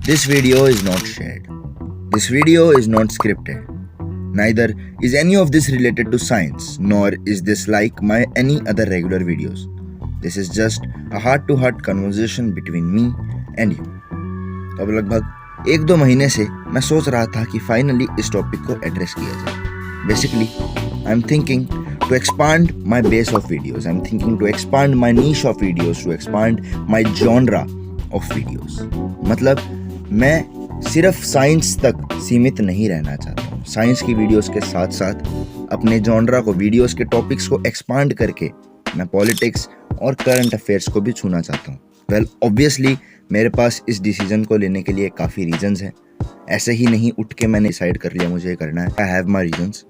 This video is not shared. This video is not scripted. Neither is any of this related to science, nor is this like my any other regular videos. This is just a heart-to-heart conversation between me and you. तो अब लगभग 1-2 महीने से मैं सोच रहा था कि फाइनली इस टॉपिक को एड्रेस किया जाए. Basically I am thinking to expand my base of videos. I'm thinking to expand my niche of videos, to expand my genre of videos. मतलब मैं सिर्फ साइंस तक सीमित नहीं रहना चाहता हूँ. साइंस की वीडियोस के साथ साथ अपने जॉनरा को, वीडियोस के टॉपिक्स को एक्सपांड करके मैं पॉलिटिक्स और करंट अफेयर्स को भी छूना चाहता हूँ. वेल ऑब्वियसली मेरे पास इस डिसीजन को लेने के लिए काफ़ी रीजंस हैं. ऐसे ही नहीं उठ के मैंने डिसाइड कर लिया मुझे ये करना है. I have my reasons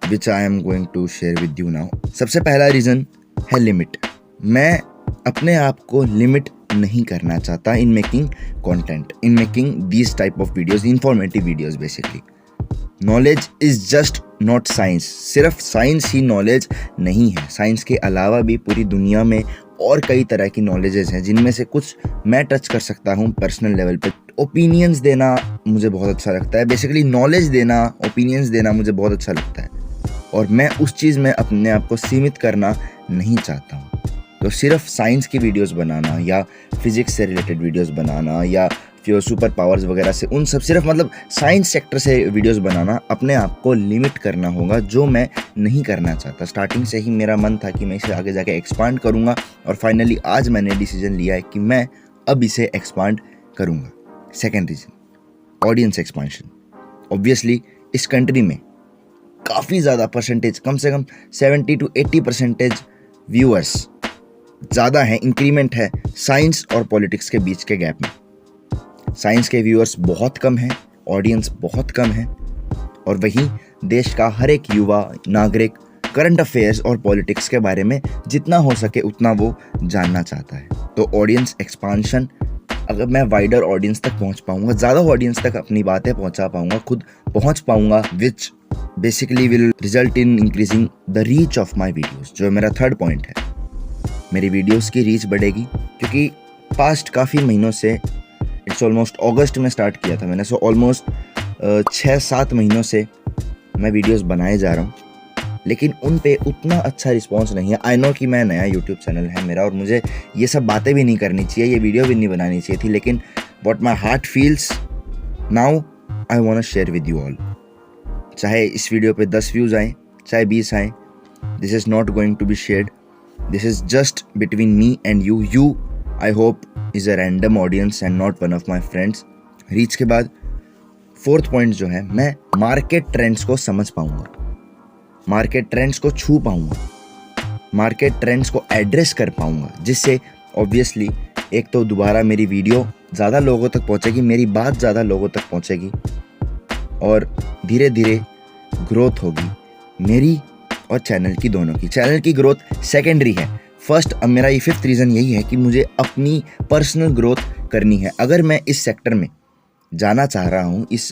which I am going to share with you now. सबसे पहला रीज़न है लिमिट. मैं अपने आप को लिमिट नहीं करना चाहता in making content, in making these type of videos, informative videos basically. Knowledge is just not science. सिर्फ साइंस ही नॉलेज नहीं है. साइंस के अलावा भी पूरी दुनिया में और कई तरह की नॉलेजेस हैं जिनमें से कुछ मैं टच कर सकता हूँ पर्सनल लेवल पे. ओपिनियंस देना मुझे बहुत अच्छा लगता है. बेसिकली नॉलेज देना, ओपिनियंस देना मुझे बहुत अच्छा लगता है और मैं उस चीज़ में अपने आप को सीमित करना नहीं चाहता हूँ. तो सिर्फ साइंस की वीडियोस बनाना या फिजिक्स से रिलेटेड वीडियोस बनाना या फिर सुपर पावर्स वगैरह से, उन सब सिर्फ मतलब साइंस सेक्टर से वीडियोस बनाना, अपने आप को लिमिट करना होगा, जो मैं नहीं करना चाहता. स्टार्टिंग से ही मेरा मन था कि मैं इसे आगे जाके एक्सपांड करूँगा और फाइनली आज मैंने डिसीजन लिया है कि मैं अब इसे एक्सपांड करूँगा. Second reason, audience expansion. Obviously इस कंट्री में काफ़ी ज़्यादा परसेंटेज, कम से कम 70 to 80% व्यूअर्स ज़्यादा है, इंक्रीमेंट है साइंस और पॉलिटिक्स के बीच के गैप में. साइंस के व्यूअर्स बहुत कम हैं, ऑडियंस बहुत कम है और वहीं देश का हर एक युवा नागरिक करंट अफेयर्स और पॉलिटिक्स के बारे में जितना हो सके उतना वो जानना चाहता है. तो ऑडियंस एक्सपांशन, अगर मैं वाइडर ऑडियंस तक पहुंच पाऊंगा, ज़्यादा ऑडियंस तक अपनी बातें पहुंचा पाऊंगा, खुद पहुंच पाऊंगा, which basically will result in increasing the reach of my videos, जो मेरा थर्ड पॉइंट है. मेरी वीडियोज़ की रीच बढ़ेगी क्योंकि पास्ट काफ़ी महीनों से, इट्स ऑलमोस्ट अगस्त में स्टार्ट किया था मैंने, सो ऑलमोस्ट 6-7 महीनों से मैं वीडियोज़ बनाए जा रहा हूँ, लेकिन उन पे उतना अच्छा रिस्पॉन्स नहीं है. आई नो कि मैं नया यूट्यूब चैनल है मेरा और मुझे ये सब बातें भी नहीं करनी चाहिए, ये वीडियो भी नहीं बनानी चाहिए थी, लेकिन what my heart feels now I want share with you all. चाहे इस वीडियो पे 10 व्यूज़ आए, चाहे 20 आए, this is not going to be shared. This is just between me and you. You I hope is a random audience and not one of my friends. Reach के बाद fourth point जो है, मैं market trends को समझ पाऊँगा, market trends को छू पाऊँगा, मार्केट ट्रेंड्स को एड्रेस कर पाऊँगा, जिससे ऑब्वियसली एक तो दोबारा मेरी वीडियो ज़्यादा लोगों तक पहुँचेगी, मेरी बात ज़्यादा लोगों तक पहुँचेगी और धीरे धीरे ग्रोथ होगी मेरी और चैनल की, दोनों की. चैनल की ग्रोथ सेकेंडरी है. फर्स्ट, अब मेरा ये फिफ्थ रीज़न यही है कि मुझे अपनी पर्सनल ग्रोथ करनी है. अगर मैं इस सेक्टर में जाना चाह रहा हूँ, इस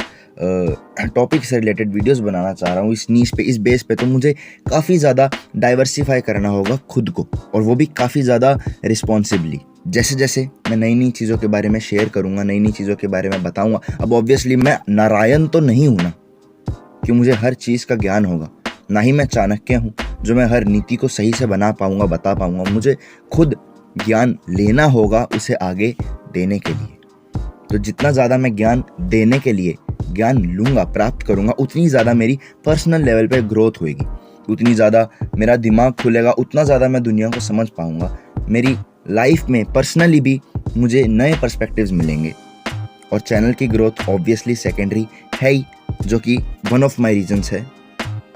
टॉपिक से रिलेटेड वीडियोस बनाना चाह रहा हूँ, इस नीश पे, इस बेस पे, तो मुझे काफ़ी ज़्यादा डाइवर्सिफाई करना होगा खुद को, और वो भी काफ़ी ज़्यादा रिस्पॉन्सिबली. जैसे जैसे मैं नई नई चीज़ों के बारे में शेयर करूँगा, नई नई चीज़ों के बारे में बताऊँगा. अब ऑब्वियसली मैं नारायण तो नहीं हूँ ना कि मुझे हर चीज़ का ज्ञान होगा, ना ही मैं चाणक्य हूँ जो मैं हर नीति को सही से बना पाऊँगा, बता पाऊँगा. मुझे खुद ज्ञान लेना होगा उसे आगे देने के लिए. तो जितना ज़्यादा मैं ज्ञान देने के लिए ज्ञान लूँगा, प्राप्त करूँगा, उतनी ज़्यादा मेरी पर्सनल लेवल पे ग्रोथ होएगी, उतनी ज़्यादा मेरा दिमाग खुलेगा, उतना ज़्यादा मैं दुनिया को समझ पाऊँगा. मेरी लाइफ में पर्सनली भी मुझे नए पर्सपेक्टिव्स मिलेंगे और चैनल की ग्रोथ ऑब्वियसली सेकेंडरी है ही, जो कि वन ऑफ माई रीजंस है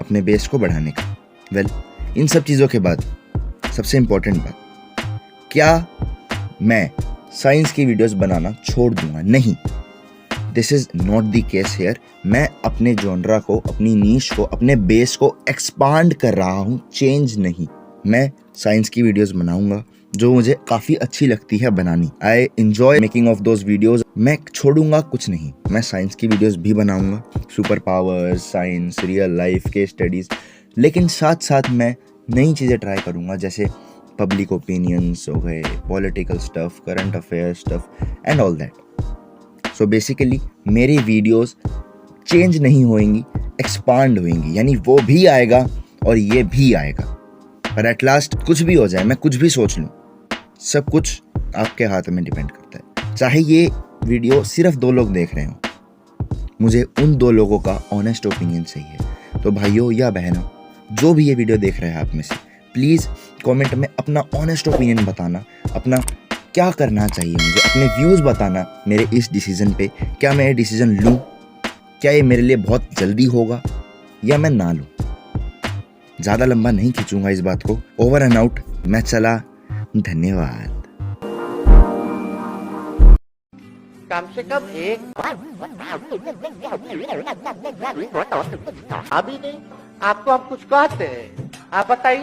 अपने बेस को बढ़ाने का. वेल, इन सब चीज़ों के बाद सबसे इम्पोर्टेंट बात, क्या मैं साइंस की वीडियोस बनाना छोड़ दूंगा? नहीं, this is not the case hair. मैं अपने जॉनरा को, अपनी नीश को, अपने बेस को एक्सपांड कर रहा हूँ, चेंज नहीं. मैं साइंस की वीडियोस बनाऊंगा जो मुझे काफ़ी अच्छी लगती है बनानी. I enjoy making of those videos. मैं छोड़ूंगा कुछ नहीं, मैं साइंस की वीडियोस भी बनाऊंगा, super powers, science, real life के स्टडीज़, लेकिन साथ साथ मैं नई चीज़ें ट्राई करूंगा, जैसे पब्लिक ओपिनियंस हो गए, political stuff, current affair stuff and all that. So basically मेरी वीडियोस चेंज नहीं होंगी, एक्सपांड होंगी, यानी वो भी आएगा और ये भी आएगा। पर एट लास्ट कुछ भी हो जाए, मैं कुछ भी सोच लूँ, सब कुछ आपके हाथ में डिपेंड करता है। चाहे ये वीडियो सिर्फ 2 लोग देख रहे हो, मुझे उन 2 लोगों का ऑनेस्ट ओपिनियन चाहिए। तो भाइयों या बहनों, जो भी ये वीडियो देख रहे हैं आप में से, प्लीज़ कमेंट में अपना ऑनेस्ट ओपिनियन बताना, अपना क्या करना चाहिए मुझे, अपने व्यूज़ बताना मेरे इस डिसीज़न पे। क्या मैं ये डिसीज़न लूँ, क्या ये मेरे लिए बहुत जल्दी होगा या मैं ना लूँ। ज़्यादा लंबा नहीं खींचूंगा इस बात को। ओवर एंड आउट, मैं चला, धन्यवाद। कम से कम एक अभी नहीं, आपको हम कुछ कहते हैं, आप बताइए।